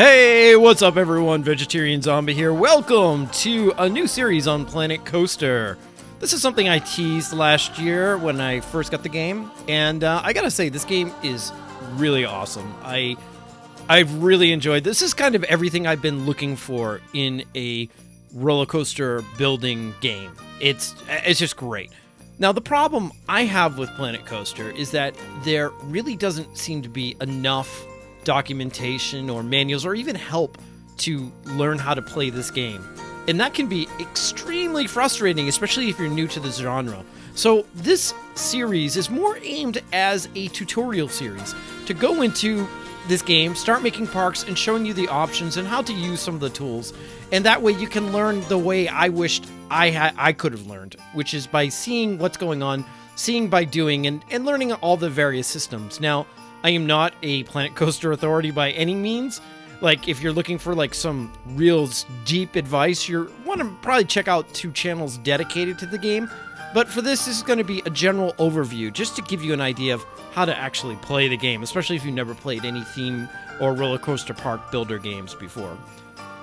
Hey, what's up everyone? Vegetarian Zombie here. Welcome to a new series on Planet Coaster. This is something I teased last year when I first got the game, and I gotta say, this game is really awesome. I've really enjoyed this. This is kind of everything I've been looking for in a roller coaster building game. It's just great. Now, the problem I have with Planet Coaster is that there really doesn't seem to be enough documentation or manuals or even help to learn how to play this game. And that can be extremely frustrating, especially if you're new to this genre. So this series is more aimed as a tutorial series to go into this game, start making parks and showing you the options and how to use some of the tools. And that way you can learn the way I wished I could have learned, which is by seeing what's going on, seeing by doing, and learning all the various systems. Now, I am not a Planet Coaster authority by any means. Like, if you're looking for like some real deep advice, you want to probably check out 2 channels dedicated to the game. But for this is going to be a general overview, just to give you an idea of how to actually play the game, especially if you've never played any theme or roller coaster park builder games before.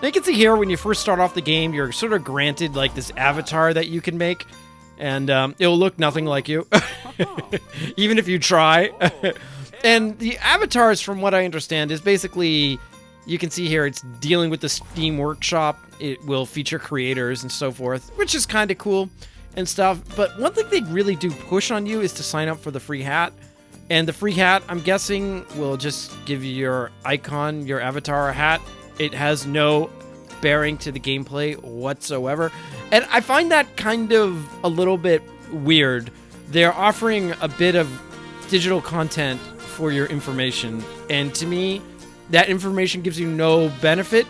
Now you can see here, when you first start off the game, you're sort of granted like this avatar that you can make, and it'll look nothing like you, even if you try. And the avatars, from what I understand, is basically, you can see here, it's dealing with the Steam Workshop. It will feature creators and so forth, which is kind of cool and stuff. But one thing they really do push on you is to sign up for the free hat. And the free hat, I'm guessing, will just give you your icon, your avatar hat. It has no bearing to the gameplay whatsoever. And I find that kind of a little bit weird. They're offering a bit of digital content for your information, and to me, that information gives you no benefit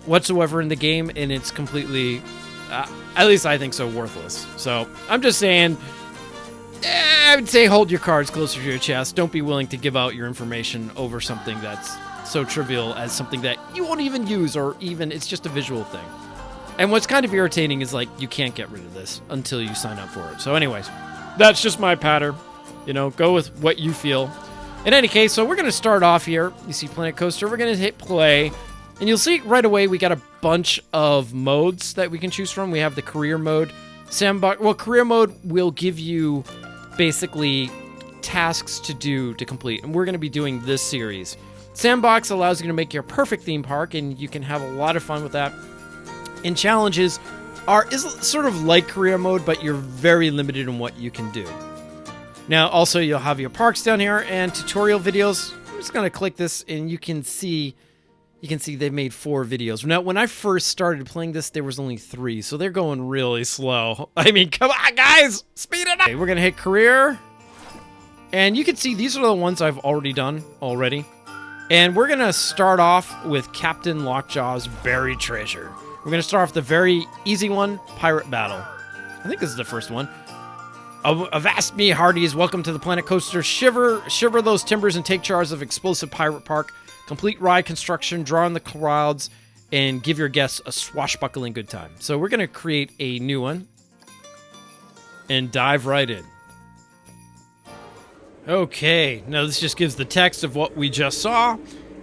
whatsoever in the game, and it's completely, at least I think so, worthless. So I'm just saying, I would say hold your cards closer to your chest. Don't be willing to give out your information over something that's so trivial as something that you won't even use, or even it's just a visual thing. And what's kind of irritating is, like, you can't get rid of this until you sign up for it. So anyways, that's just my patter. You know, go with what you feel. In any case, so we're going to start off here. You see Planet Coaster. We're going to hit play. And you'll see right away we got a bunch of modes that we can choose from. We have the career mode. Sandbox. Well, career mode will give you basically tasks to do to complete. And we're going to be doing this series. Sandbox allows you to make your perfect theme park, and you can have a lot of fun with that. And challenges is sort of like career mode, but you're very limited in what you can do. Now, also, you'll have your parks down here and tutorial videos. I'm just going to click this, and you can see they've made 4 videos. Now, when I first started playing this, there was only 3, so they're going really slow. I mean, come on, guys! Speed it up! Okay, we're going to hit career. And you can see these are the ones I've already done already. And we're going to start off with Captain Lockjaw's Buried Treasure. We're going to start off the very easy one, Pirate Battle. I think this is the first one. Avast me, hearties. Welcome to the Planet Coaster. Shiver those timbers and take charge of explosive pirate park. Complete ride construction, draw in the crowds, and give your guests a swashbuckling good time. So we're going to create a new one and dive right in. Okay, now this just gives the text of what we just saw.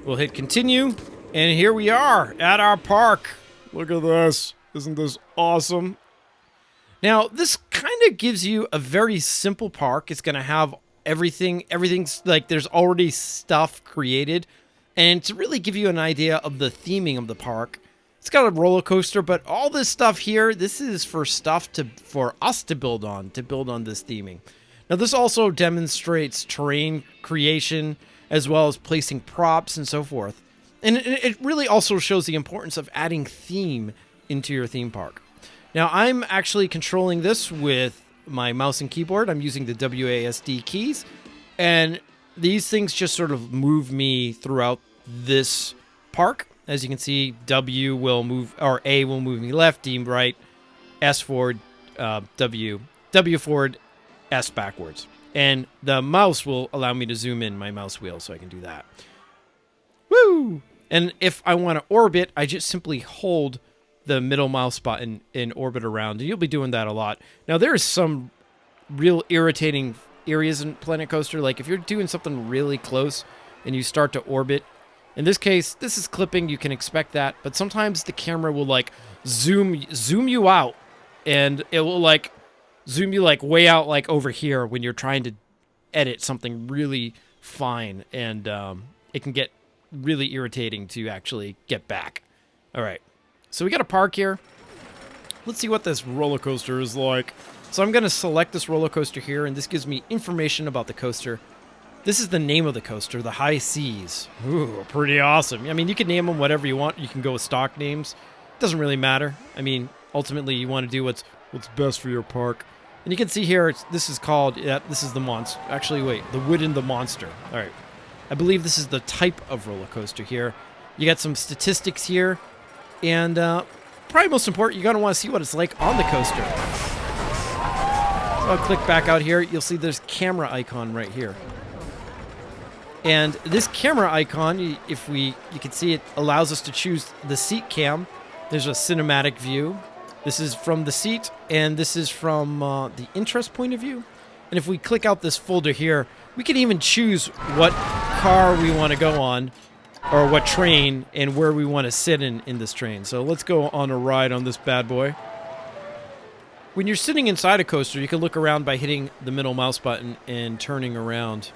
We'll hit continue, and here we are at our park. Look at this. Isn't this awesome? Now, this kind of gives you a very simple park. It's going to have everything. Everything's like there's already stuff created. And to really give you an idea of the theming of the park, it's got a roller coaster, but all this stuff here, this is for stuff for us to build on this theming. Now, this also demonstrates terrain creation as well as placing props and so forth. And it really also shows the importance of adding theme into your theme park. Now, I'm actually controlling this with my mouse and keyboard. I'm using the WASD keys, and these things just sort of move me throughout this park. As you can see, W will move, or A will move me left, D right, S forward, W forward, S backwards. And the mouse will allow me to zoom in my mouse wheel, so I can do that. Woo! And if I want to orbit, I just simply hold the middle mouse button and orbit around. And you'll be doing that a lot. Now, there's some real irritating areas in Planet Coaster. Like, if you're doing something really close and you start to orbit, In this case, this is clipping. You can expect that, but sometimes the camera will like zoom you out, and it will like zoom you like way out like over here when you're trying to edit something really fine, and it can get really irritating to actually get back. All right, so we got a park here. Let's see what this roller coaster is like. So I'm going to select this roller coaster here, and this gives me information about the coaster. This is the name of the coaster, the High Seas. Ooh, pretty awesome. I mean, you can name them whatever you want. You can go with stock names. Doesn't really matter. I mean, ultimately, you want to do what's best for your park. And you can see here, this is called, this is the monster. Actually, wait, the Wood and the Monster. All right. I believe this is the type of roller coaster here. You got some statistics here. And probably most important, you're going to want to see what it's like on the coaster. So I'll click back out here. You'll see there's camera icon right here. And this camera icon, if you can see it, allows us to choose the seat cam. There's a cinematic view. This is from the seat, and this is from the interest point of view. And if we click out this folder here, we can even choose what car we want to go on, or what train, and where we want to sit in this train. So let's go on a ride on this bad boy. When you're sitting inside a coaster, you can look around by hitting the middle mouse button and turning around.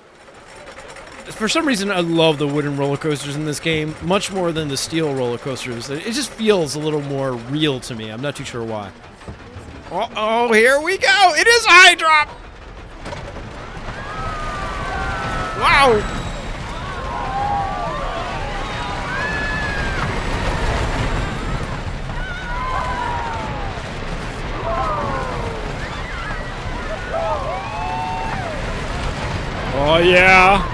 For some reason, I love the wooden roller coasters in this game, much more than the steel roller coasters. It just feels a little more real to me. I'm not too sure why. Oh, here we go! It is a high drop! Wow! Oh, yeah!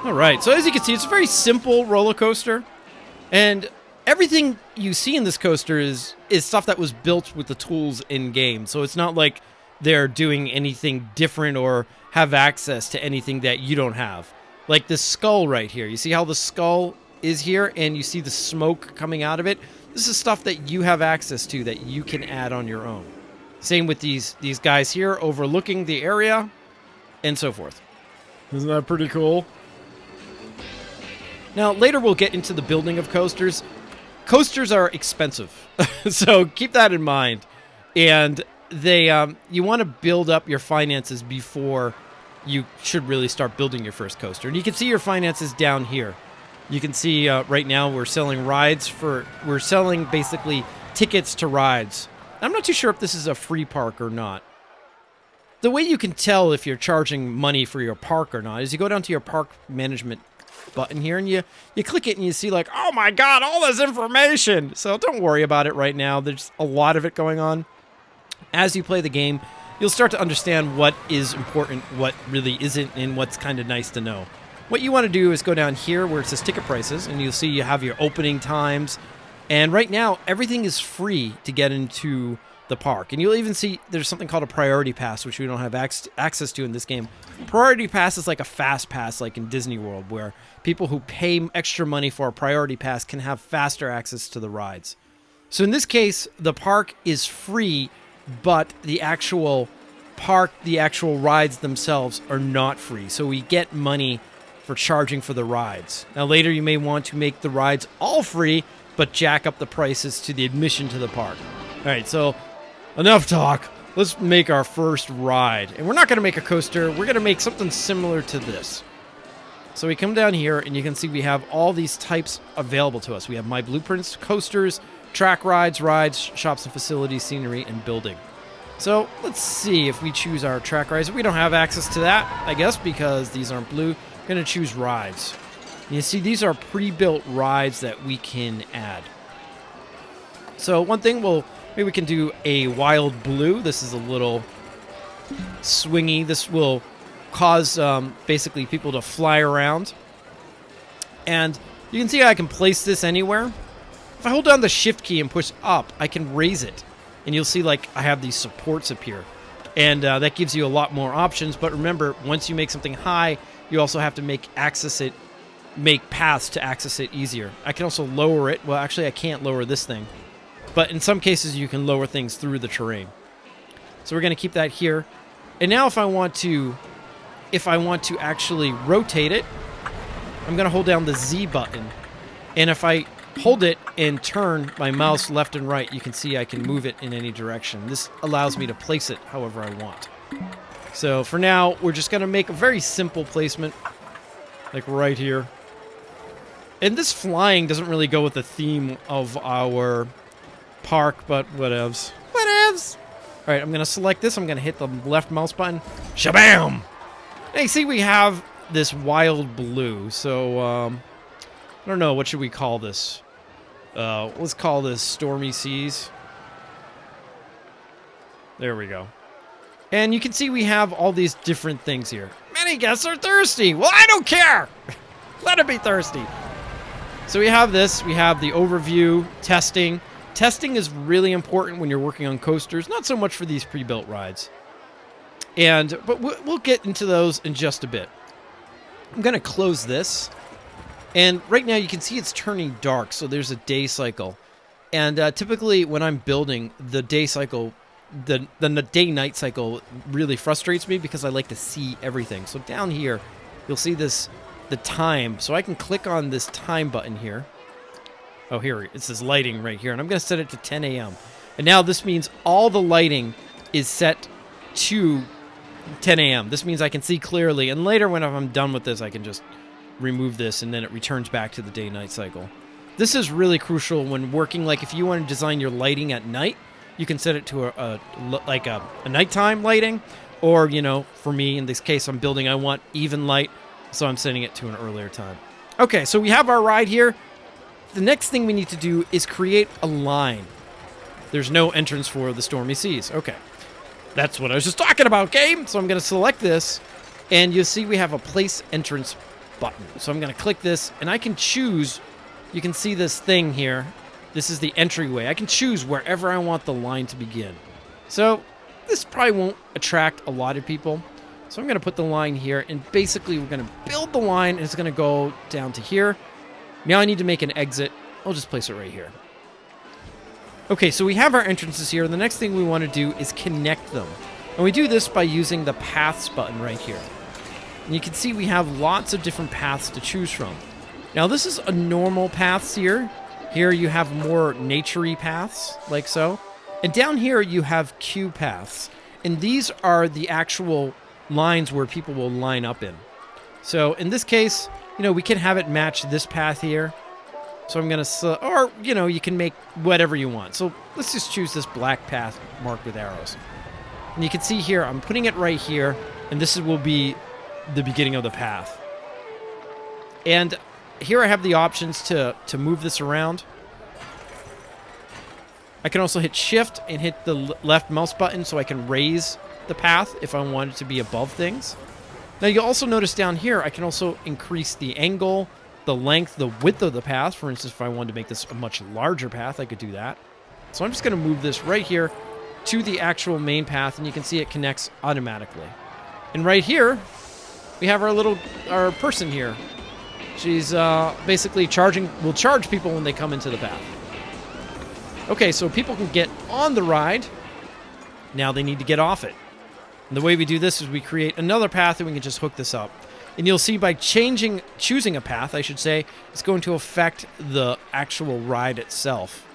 All right, so as you can see, it's a very simple roller coaster, and everything you see in this coaster is stuff that was built with the tools in game. So it's not like they're doing anything different or have access to anything that you don't have. Like this skull right here. You see how the skull is here, and you see the smoke coming out of it? This is stuff that you have access to that you can add on your own. Same with these guys here overlooking the area, and so forth. Isn't that pretty cool? Now, later we'll get into the building of coasters. Coasters are expensive, so keep that in mind. And you want to build up your finances before you should really start building your first coaster. And you can see your finances down here. You can see right now we're selling we're selling basically tickets to rides. I'm not too sure if this is a free park or not. The way you can tell if you're charging money for your park or not is you go down to your park management button here, and you click it, and you see like, oh my god, all this information. So don't worry about it right now. There's a lot of it going on. As you play the game, you'll start to understand what is important, what really isn't, and what's kind of nice to know. What you want to do is go down here where it says ticket prices, and you'll see you have your opening times. And right now, everything is free to get into the park. And you'll even see there's something called a priority pass, which we don't have access to in this game. Priority pass is like a fast pass, like in Disney World, where people who pay extra money for a priority pass can have faster access to the rides. So in this case, the park is free, but the actual park, the actual rides themselves are not free. So we get money for charging for the rides. Now later you may want to make the rides all free, but jack up the prices to the admission to the park. All right, so enough talk. Let's make our first ride. And we're not going to make a coaster. We're going to make something similar to this. So we come down here, and you can see we have all these types available to us. We have My Blueprints, coasters, track rides, shops and facilities, scenery, and building. So let's see if we choose our track rides. We don't have access to that, I guess, because these aren't blue. We're going to choose rides. And you see, these are pre-built rides that we can add. So one thing, maybe we can do a wild blue. This is a little swingy. This will cause basically people to fly around. And you can see how I can place this anywhere. If I hold down the shift key and push up, I can raise it. And you'll see like I have these supports appear. And that gives you a lot more options. But remember, once you make something high, you also have to make paths to access it easier. I can also lower it. Well, actually, I can't lower this thing. But in some cases, you can lower things through the terrain. So we're going to keep that here. And now if I want to actually rotate it, I'm going to hold down the Z button. And if I hold it and turn my mouse left and right, you can see I can move it in any direction. This allows me to place it however I want. So for now, we're just going to make a very simple placement, like right here. And this flying doesn't really go with the theme of our park, but whatevs. Whatevs! All right, I'm going to select this. I'm going to hit the left mouse button. Shabam! Now you see we have this wild blue. So, I don't know. What should we call this? Let's call this Stormy Seas. There we go. And you can see we have all these different things here. Many guests are thirsty. Well, I don't care. Let them be thirsty. So we have this. We have the overview, testing. Testing is really important when you're working on coasters, not so much for these pre-built rides. But we'll get into those in just a bit. I'm going to close this. And right now you can see it's turning dark, so there's a day cycle. And typically when I'm building, the day cycle, the day-night cycle really frustrates me because I like to see everything. So down here, you'll see the time. So I can click on this time button here. Oh, here, it says lighting right here. And I'm going to set it to 10 a.m. And now this means all the lighting is set to 10 a.m. This means I can see clearly. And later when I'm done with this, I can just remove this and then it returns back to the day-night cycle. This is really crucial when working. Like if you want to design your lighting at night, you can set it to a nighttime lighting. Or, you know, for me, in this case, I'm building, I want even light. So I'm setting it to an earlier time. Okay, so we have our ride here. The next thing we need to do is create a line. There's no entrance for the Stormy Seas. Okay. That's what I was just talking about, game. So I'm going to select this. And you'll see we have a place entrance button. So I'm going to click this. And I can choose. You can see this thing here. This is the entryway. I can choose wherever I want the line to begin. So this probably won't attract a lot of people. So I'm going to put the line here. And basically, we're going to build the line. And it's going to go down to here. Now I need to make an exit. I'll just place it right here. Okay, so we have our entrances here. The next thing we want to do is connect them. And we do this by using the paths button right here. And you can see we have lots of different paths to choose from. Now this is a normal paths here. Here you have more nature-y paths, like so. And down here you have queue paths. And these are the actual lines where people will line up in. So in this case, you know, we can have it match this path here. So I'm going to, or, you know, you can make whatever you want. So let's just choose this black path marked with arrows. And you can see here, I'm putting it right here. And this will be the beginning of the path. And here I have the options to move this around. I can also hit shift and hit the left mouse button so I can raise the path if I want it to be above things. Now you'll also notice down here, I can also increase the angle, the length, the width of the path. For instance, if I wanted to make this a much larger path, I could do that. So I'm just going to move this right here to the actual main path, and you can see it connects automatically. And right here, we have our person here. She's basically will charge people when they come into the path. Okay, so people can get on the ride. Now they need to get off it. And the way we do this is we create another path and we can just hook this up. And you'll see by choosing a path, I should say, it's going to affect the actual ride itself.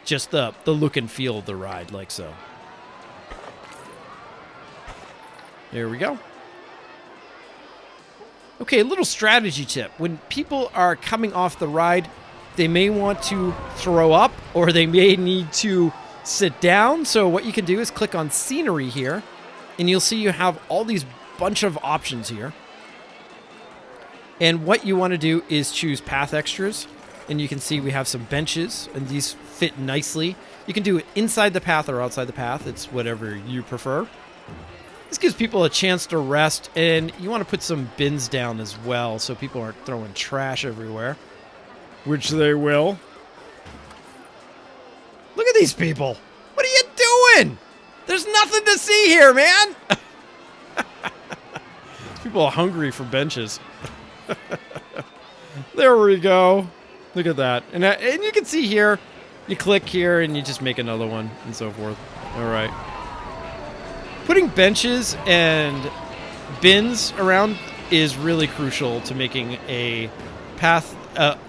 Just the look and feel of the ride, like so. There we go. Okay, a little strategy tip. When people are coming off the ride, they may want to throw up or they may need to sit down. So what you can do is click on scenery here and you'll see you have all these bunch of options here. And what you want to do is choose path extras. And you can see we have some benches and these fit nicely. You can do it inside the path or outside the path. It's whatever you prefer. This gives people a chance to rest, and you want to put some bins down as well so people aren't throwing trash everywhere, which they will. Look at these people. What are you doing? There's nothing to see here, man. People are hungry for benches. There we go. Look at that. And you can see here, you click here and you just make another one and so forth. All right. Putting benches and bins around is really crucial to making a path,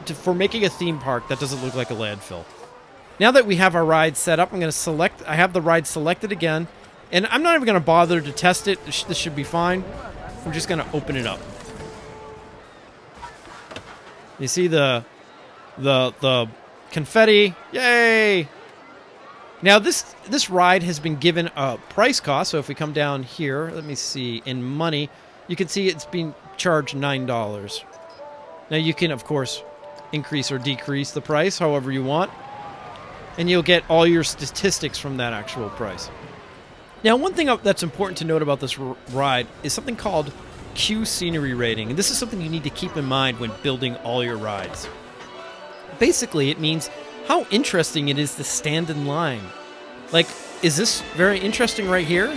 for making a theme park that doesn't look like a landfill. Now that we have our ride set up, I'm going to select, I have the ride selected again, and I'm not even going to bother to test it. This should be fine. I'm just going to open it up. You see the confetti. Yay! Now this ride has been given a price cost. So if we come down here, let me see, in money, you can see it's being charged $9. Now you can, of course, increase or decrease the price however you want, and you'll get all your statistics from that actual price. Now, one thing that's important to note about this ride is something called Q scenery rating, and this is something you need to keep in mind when building all your rides. Basically, it means how interesting it is to stand in line. Like, is this very interesting right here?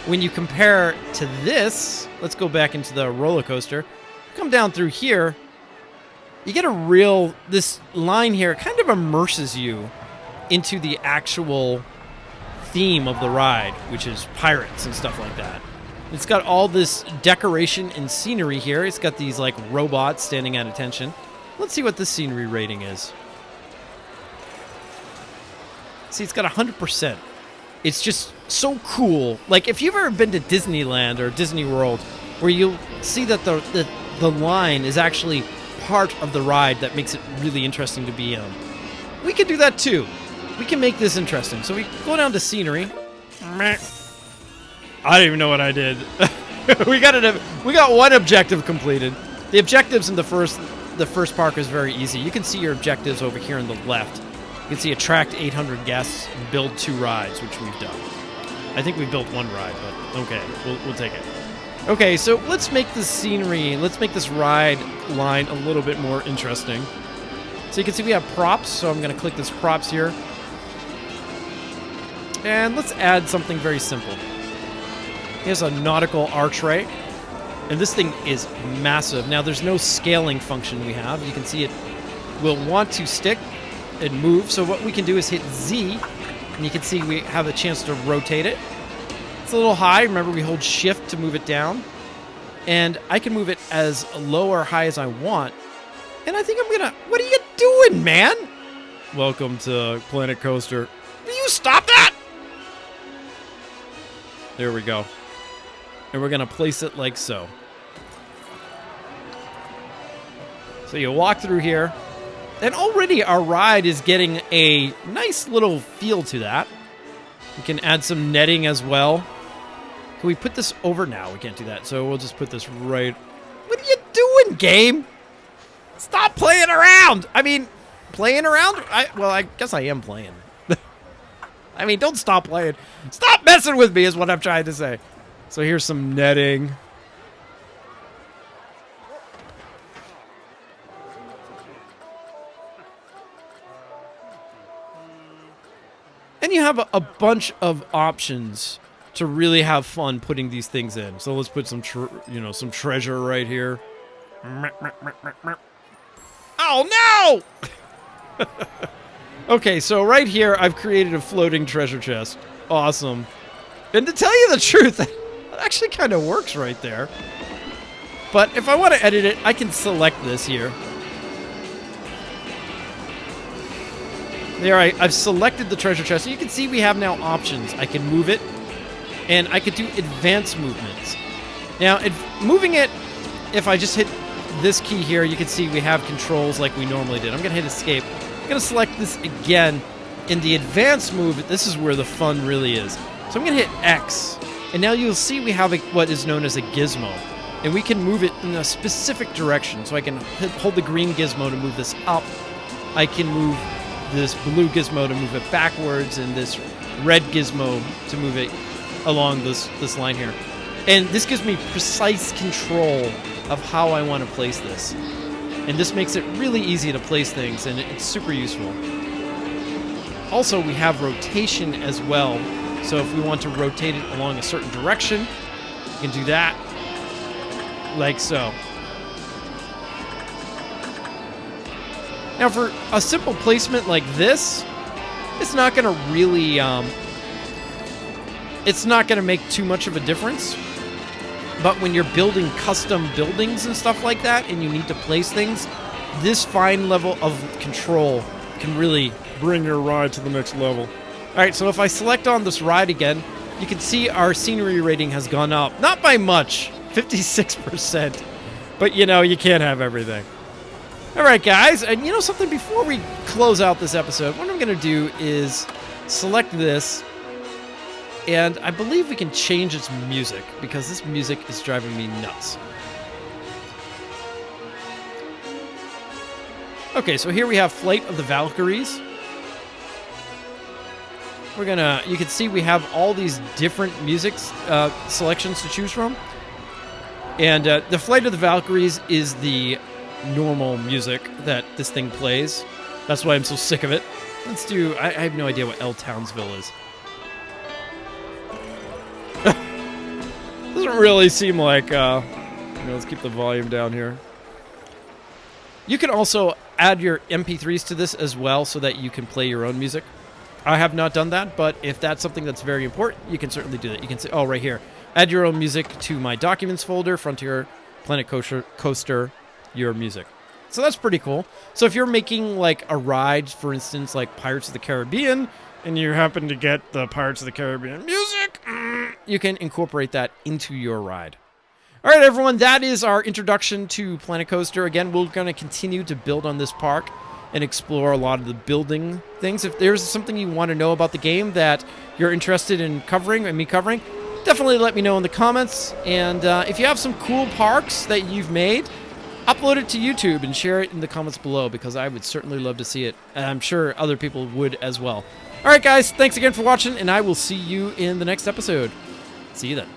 When you compare to this, let's go back into the roller coaster, come down through here, you get this line here kind of immerses you into the actual theme of the ride, which is pirates and stuff like that. It's got all this decoration and scenery here. It's got these like robots standing at attention. Let's see what this scenery rating is. See, it's got 100%. It's just so cool. Like, if you've ever been to Disneyland or Disney World, where you'll see that the line is actually part of the ride that makes it really interesting to be in. We can do that too. We can make this interesting. So we go down to scenery. I don't even know what I did. We got one objective completed. The objectives in the first park is very easy. You can see your objectives over here on the left. You can see attract 800 guests and build 2 rides, which we've done. I think we built 1 ride, but okay, we'll take it. Okay, so let's make this scenery, let's make this ride line a little bit more interesting. So you can see we have props, so I'm going to click this props here. And let's add something very simple. Here's a nautical archway, and this thing is massive. Now, there's no scaling function we have. You can see it will want to stick and move, so what we can do is hit Z, and you can see we have a chance to rotate it. It's a little high. Remember, we hold shift to move it down, and I can move it as low or high as I want. And I think I'm gonna... What are you doing, man? Welcome to Planet Coaster. Will you stop that? There we go. And we're gonna place it like so. So you walk through here, and already our ride is getting a nice little feel to that. We can add some netting as well. Can we put this over? Now we can't do that, so we'll just put this right... What are you doing, game? Stop playing around! I mean, playing around? Well, I guess I am playing. I mean, don't stop playing. Stop messing with me is what I'm trying to say. So here's some netting. And you have a bunch of options to really have fun putting these things in. So let's put some treasure right here. Oh no! Okay, so right here I've created a floating treasure chest. Awesome. And to tell you the truth, that actually kind of works right there. But if I want to edit it, I can select this here. There, I've selected the treasure chest. So you can see we have now options. I can move it, and I could do advanced movements. Now, moving it, if I just hit this key here, you can see we have controls like we normally did. I'm going to hit escape. I'm going to select this again. In the advanced move, this is where the fun really is. So I'm going to hit X, and now you'll see we have what is known as a gizmo. And we can move it in a specific direction. So I can hold the green gizmo to move this up. I can move this blue gizmo to move it backwards, and this red gizmo to move it along this line here. And this gives me precise control of how I want to place this. And this makes it really easy to place things, and it's super useful. Also, we have rotation as well. So if we want to rotate it along a certain direction, we can do that, like so. Now, for a simple placement like this, it's not going to really it's not going to make too much of a difference. But when you're building custom buildings and stuff like that, and you need to place things, this fine level of control can really bring your ride to the next level. All right, so if I select on this ride again, you can see our scenery rating has gone up. Not by much, 56%. But, you know, you can't have everything. All right, guys, and you know something? Before we close out this episode, what I'm going to do is select this, and I believe we can change its music, because this music is driving me nuts. Okay, so here we have Flight of the Valkyries. We're gonna, you can see we have all these different music selections to choose from. And the Flight of the Valkyries is the normal music that this thing plays. That's why I'm so sick of it. Let's do, I have no idea what L Townsville is. Doesn't really seem like, let's keep the volume down here. You can also add your MP3s to this as well so that you can play your own music. I have not done that, but if that's something that's very important, you can certainly do that. You can say, oh, right here. Add your own music to my documents folder, Frontier, Planet Coaster, your music. So that's pretty cool. So if you're making like a ride, for instance, like Pirates of the Caribbean, and you happen to get the Pirates of the Caribbean music, you can incorporate that into your ride. All right, everyone, that is our introduction to Planet Coaster. Again, we're going to continue to build on this park and explore a lot of the building things. If there's something you want to know about the game that you're interested in covering, and me covering, definitely let me know in the comments. And if you have some cool parks that you've made, upload it to YouTube and share it in the comments below, because I would certainly love to see it. And I'm sure other people would as well. All right, guys, thanks again for watching, and I will see you in the next episode. See you then.